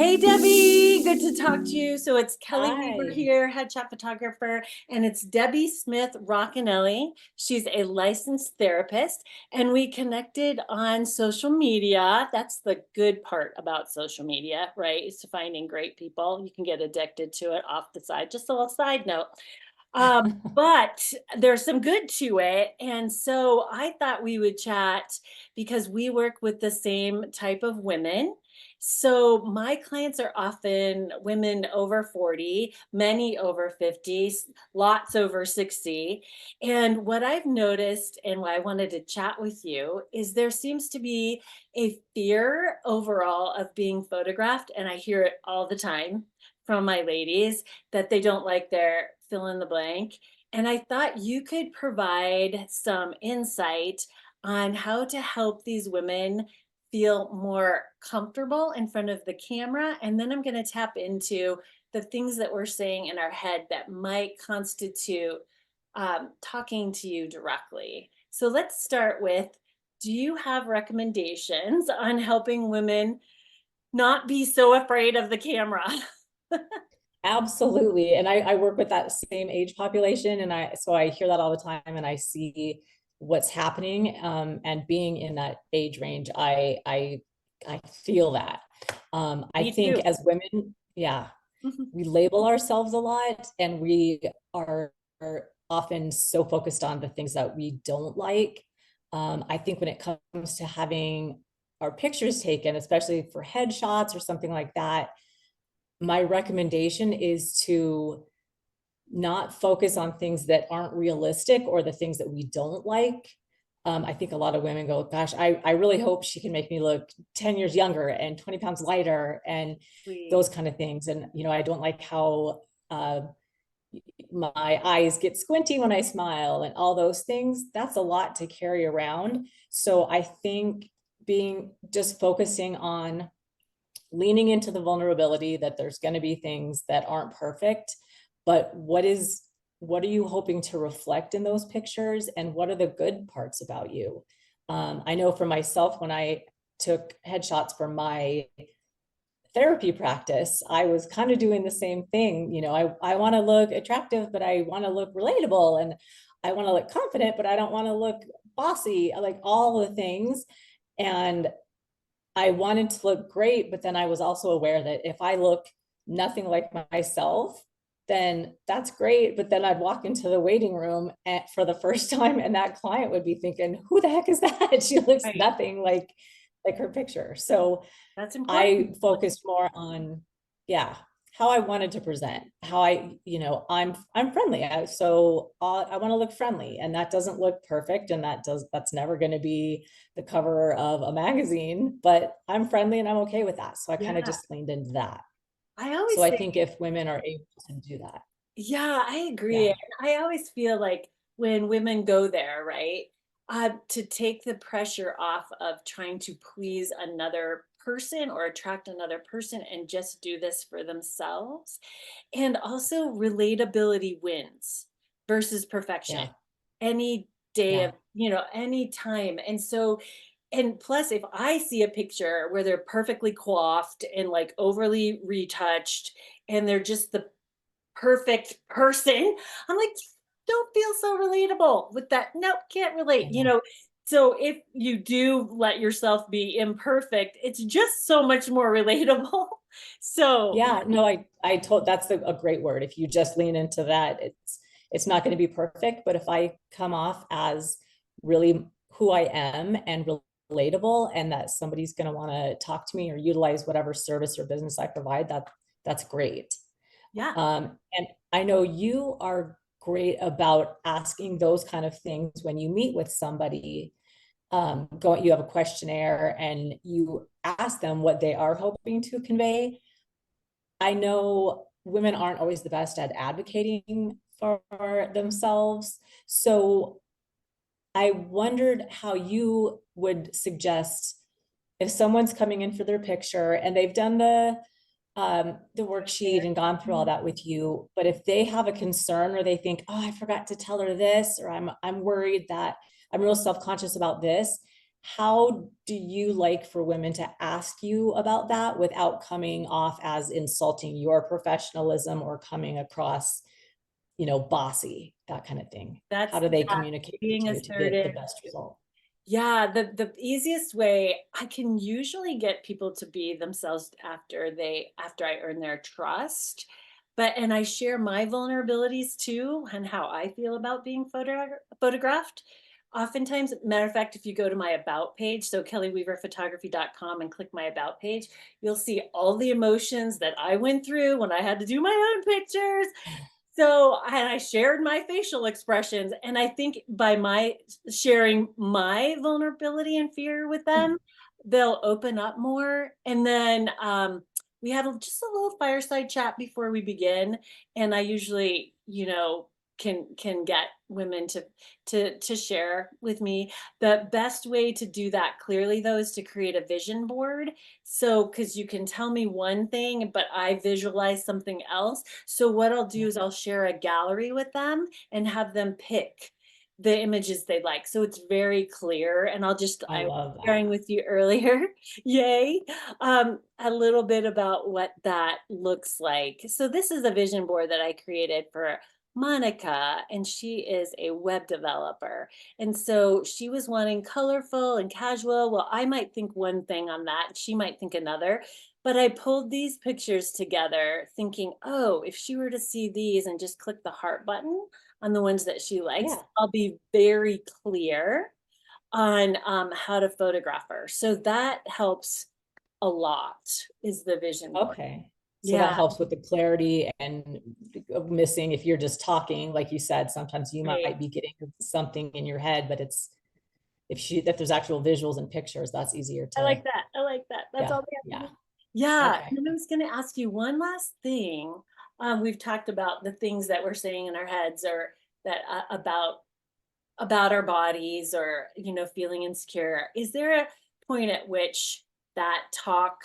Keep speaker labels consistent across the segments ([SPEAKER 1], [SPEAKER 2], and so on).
[SPEAKER 1] Hey Debbie, good to talk to you. So it's Kelly Weaver
[SPEAKER 2] Hi.
[SPEAKER 1] here, headshot photographer, and it's Debbie Smith Rockinelli. She's a licensed therapist, and we connected on social media. That's the good part about social media, right? Is finding great people. You can get addicted to it off the side. Just a little side note. But there's some good to it. And so I thought we would chat because we work with the same type of women. So my clients are often women over 40, many over 50, lots over 60. And what I've noticed and why I wanted to chat with you is there seems to be a fear overall of being photographed. And I hear it all the time from my ladies that they don't like their fill in the blank. And I thought you could provide some insight on how to help these women feel more comfortable in front of the camera. And then I'm going to tap into the things that we're saying in our head that might constitute talking to you directly. So let's start with, do you have recommendations on helping women not be so afraid of the camera?
[SPEAKER 2] Absolutely. And I work with that same age population. And so I hear that all the time and I see what's happening. And being in that age range, I feel that. I
[SPEAKER 1] Me
[SPEAKER 2] think
[SPEAKER 1] too.
[SPEAKER 2] as women, yeah, we label ourselves a lot and we are often so focused on the things that we don't like. I think when it comes to having our pictures taken, especially for headshots or something like that, my recommendation is to not focus on things that aren't realistic or the things that we don't like. I think a lot of women go, gosh, I really hope she can make me look 10 years younger and 20 pounds lighter and
[SPEAKER 1] Sweet.
[SPEAKER 2] those kind of things. And, I don't like how my eyes get squinty when I smile and all those things. That's a lot to carry around. So I think being just focusing on leaning into the vulnerability that there's going to be things that aren't perfect, but what are you hoping to reflect in those pictures and what are the good parts about you? I know for myself, when I took headshots for my therapy practice, I was kind of doing the same thing. I want to look attractive, but I want to look relatable, and I want to look confident, but I don't want to look bossy, like all the things. And I wanted to look great, but then I was also aware that if I look nothing like myself, then that's great. But then I'd walk into the waiting room for the first time, and that client would be thinking, "Who the heck is that? She looks
[SPEAKER 1] Right.
[SPEAKER 2] nothing like her picture." So
[SPEAKER 1] That's
[SPEAKER 2] I
[SPEAKER 1] important.
[SPEAKER 2] focused more on, yeah, how I wanted to present, how I'm friendly. I want to look friendly, and that doesn't look perfect, and that's never going to be the cover of a magazine, but I'm friendly and I'm okay with that. So I kind of
[SPEAKER 1] Yeah.
[SPEAKER 2] just leaned into that.
[SPEAKER 1] I
[SPEAKER 2] So
[SPEAKER 1] always
[SPEAKER 2] I
[SPEAKER 1] think,
[SPEAKER 2] think if women are able to do that,
[SPEAKER 1] yeah, I agree.
[SPEAKER 2] yeah,
[SPEAKER 1] And I always feel like when women go there, right, to take the pressure off of trying to please another person or attract another person and just do this for themselves. And also relatability wins versus perfection.
[SPEAKER 2] yeah,
[SPEAKER 1] Any day
[SPEAKER 2] yeah,
[SPEAKER 1] of, any time. And so, and plus, if I see a picture where they're perfectly coiffed and like overly retouched and they're just the perfect person, I'm like, don't feel so relatable with that. Nope, can't relate.
[SPEAKER 2] yeah.
[SPEAKER 1] So if you do let yourself be imperfect, it's just so much more relatable. So
[SPEAKER 2] Yeah, no, I told that's a great word. If you just lean into that, it's not going to be perfect. But if I come off as really who I am and relatable, and that somebody's going to want to talk to me or utilize whatever service or business I provide, that's great.
[SPEAKER 1] yeah.
[SPEAKER 2] And I know you are great about asking those kind of things when you meet with somebody. You have a questionnaire and you ask them what they are hoping to convey. I know women aren't always the best at advocating for themselves. So I wondered how you would suggest if someone's coming in for their picture and they've done the worksheet and gone through all that with you, but if they have a concern or they think, oh, I forgot to tell her this, or I'm worried that I'm real self-conscious about this, how do you like for women to ask you about that without coming off as insulting your professionalism or coming across, bossy, that kind of thing? How
[SPEAKER 1] That's
[SPEAKER 2] do they
[SPEAKER 1] yeah,
[SPEAKER 2] communicate with
[SPEAKER 1] being
[SPEAKER 2] you to get the
[SPEAKER 1] assertive.
[SPEAKER 2] best result?
[SPEAKER 1] Yeah, the easiest way I can usually get people to be themselves after I earn their trust. But and I share my vulnerabilities too and how I feel about being photographed. Oftentimes, matter of fact, if you go to my about page, so kellyweaverphotography.com and click my about page, you'll see all the emotions that I went through when I had to do my own pictures. So, and I shared my facial expressions, and I think by my sharing my vulnerability and fear with them, they'll open up more. And then we had just a little fireside chat before we begin, and I usually, can get women to share with me. The best way to do that clearly, though, is to create a vision board. So, because you can tell me one thing, but I visualize something else. So what I'll do
[SPEAKER 2] Yeah,
[SPEAKER 1] is I'll share a gallery with them and have them pick the images they like. So it's very clear. And
[SPEAKER 2] I
[SPEAKER 1] I was
[SPEAKER 2] love that.
[SPEAKER 1] sharing with you earlier, yay, a little bit about what that looks like. So this is a vision board that I created for Monica, and she is a web developer. And so she was wanting colorful and casual. Well, I might think one thing on that, and she might think another. But I pulled these pictures together thinking, oh, if she were to see these and just click the heart button on the ones that she likes,
[SPEAKER 2] Yeah.
[SPEAKER 1] I'll be very clear on how to photograph her. So that helps a lot, is the vision board.
[SPEAKER 2] Okay. So that
[SPEAKER 1] Yeah,
[SPEAKER 2] helps with the clarity and of missing if you're just talking, like you said, sometimes you
[SPEAKER 1] right.
[SPEAKER 2] might be getting something in your head, but it's if there's actual visuals and pictures, that's easier
[SPEAKER 1] I
[SPEAKER 2] to,
[SPEAKER 1] like that. I like that. That's
[SPEAKER 2] yeah,
[SPEAKER 1] all we have
[SPEAKER 2] yeah.
[SPEAKER 1] to do. Yeah,
[SPEAKER 2] Okay.
[SPEAKER 1] and then I was going to ask you one last thing. We've talked about the things that we're saying in our heads, or that about our bodies, or feeling insecure. Is there a point at which that talk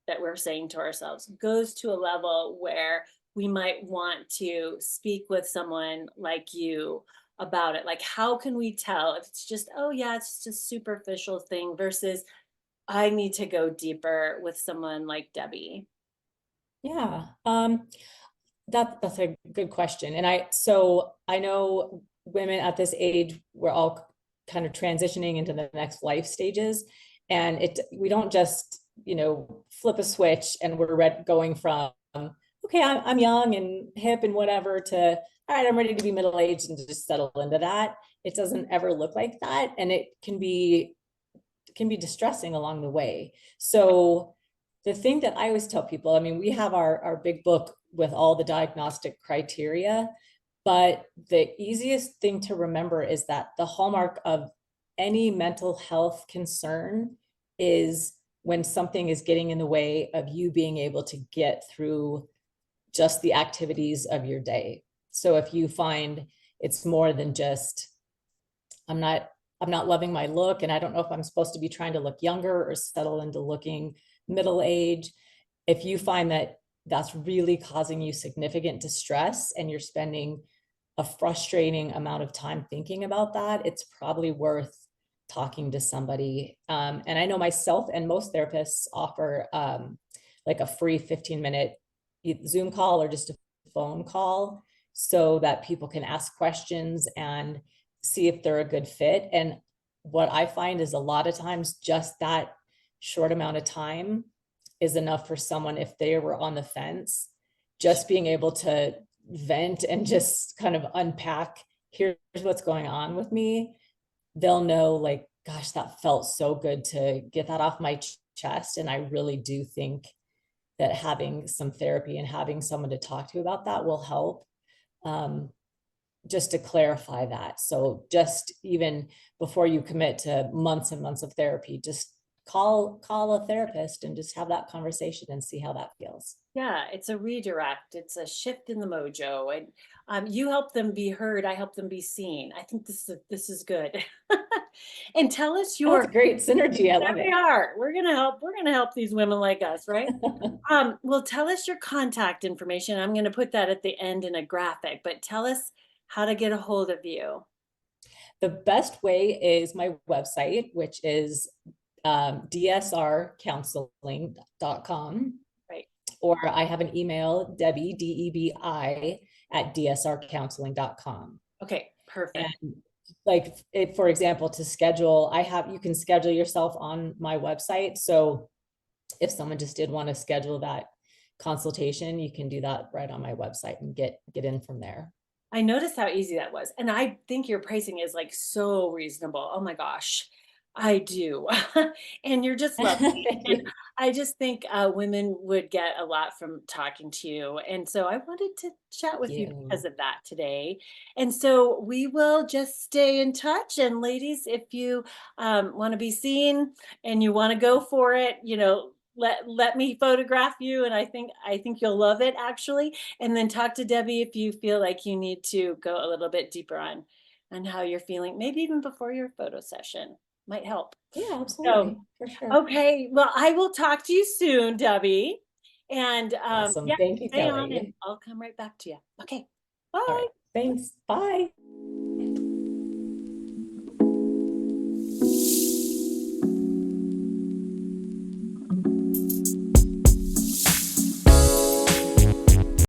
[SPEAKER 1] that we're saying to ourselves goes to a level where we might want to speak with someone like you about it? Like, how can we tell if it's just, oh yeah, it's just a superficial thing, versus I need to go deeper with someone like Debbie?
[SPEAKER 2] Yeah. That's a good question. So I know women at this age, we're all kind of transitioning into the next life stages. And we don't just, flip a switch and going from, okay, I'm young and hip and whatever, to, all right, I'm ready to be middle-aged and to just settle into that. It doesn't ever look like that. And it can be distressing along the way. So the thing that I always tell people, I mean, we have our big book with all the diagnostic criteria, but the easiest thing to remember is that the hallmark of any mental health concern is when something is getting in the way of you being able to get through just the activities of your day. So if you find it's more than just, I'm not I'm not loving my look and I don't know if I'm supposed to be trying to look younger or settle into looking middle age. If you find that that's really causing you significant distress and you're spending a frustrating amount of time thinking about that, it's probably worth talking to somebody. And I know myself and most therapists offer like a free 15-minute Zoom call or just a phone call so that people can ask questions and see if they're a good fit. And what I find is a lot of times just that short amount of time is enough for someone if they were on the fence, just being able to vent and just kind of unpack, here's what's going on with me. They'll know, like, gosh, that felt so good to get that off my chest. And I really do think that having some therapy and having someone to talk to about that will help. Um, just to clarify that. So just even before you commit to months and months of therapy, just call a therapist and just have that conversation and see how that feels.
[SPEAKER 1] Yeah, it's a redirect. It's a shift in the mojo, and you help them be heard. I help them be seen. I think this is good. And tell us
[SPEAKER 2] That's
[SPEAKER 1] your.
[SPEAKER 2] great synergy. I
[SPEAKER 1] There
[SPEAKER 2] love
[SPEAKER 1] we
[SPEAKER 2] it.
[SPEAKER 1] are. We're gonna help. We're gonna help these women like us, right? Well, tell us your contact information. I'm gonna put that at the end in a graphic, but tell us how to get a hold of you.
[SPEAKER 2] The best way is my website, which is dsrcounseling.com.
[SPEAKER 1] Right.
[SPEAKER 2] Or I have an email, Debbie, DEBI, at dsrcounseling.com.
[SPEAKER 1] Okay, perfect.
[SPEAKER 2] And like, if, for example, to schedule, you can schedule yourself on my website. So if someone just did want to schedule that consultation, you can do that right on my website and get in from there.
[SPEAKER 1] I noticed how easy that was, and I think your pricing is like so reasonable. Oh my gosh, I do. And you're just lovely.
[SPEAKER 2] Thank
[SPEAKER 1] And
[SPEAKER 2] you.
[SPEAKER 1] I just think women would get a lot from talking to you. And so I wanted to chat
[SPEAKER 2] Thank
[SPEAKER 1] with you
[SPEAKER 2] you.
[SPEAKER 1] because of that today. And so we will just stay in touch. And ladies, if you want to be seen and you want to go for it, let me photograph you, and I think you'll love it actually. And then talk to Debbie if you feel like you need to go a little bit deeper on how you're feeling, maybe even before your photo session might help.
[SPEAKER 2] Yeah,
[SPEAKER 1] So,
[SPEAKER 2] absolutely. For sure.
[SPEAKER 1] okay, well, I will talk to you soon, Debbie. And
[SPEAKER 2] Awesome.
[SPEAKER 1] yeah,
[SPEAKER 2] Thank you,
[SPEAKER 1] stay on
[SPEAKER 2] Kelly.
[SPEAKER 1] and I'll come right back to you. Okay,
[SPEAKER 2] All
[SPEAKER 1] bye.
[SPEAKER 2] right. Thanks. Bye.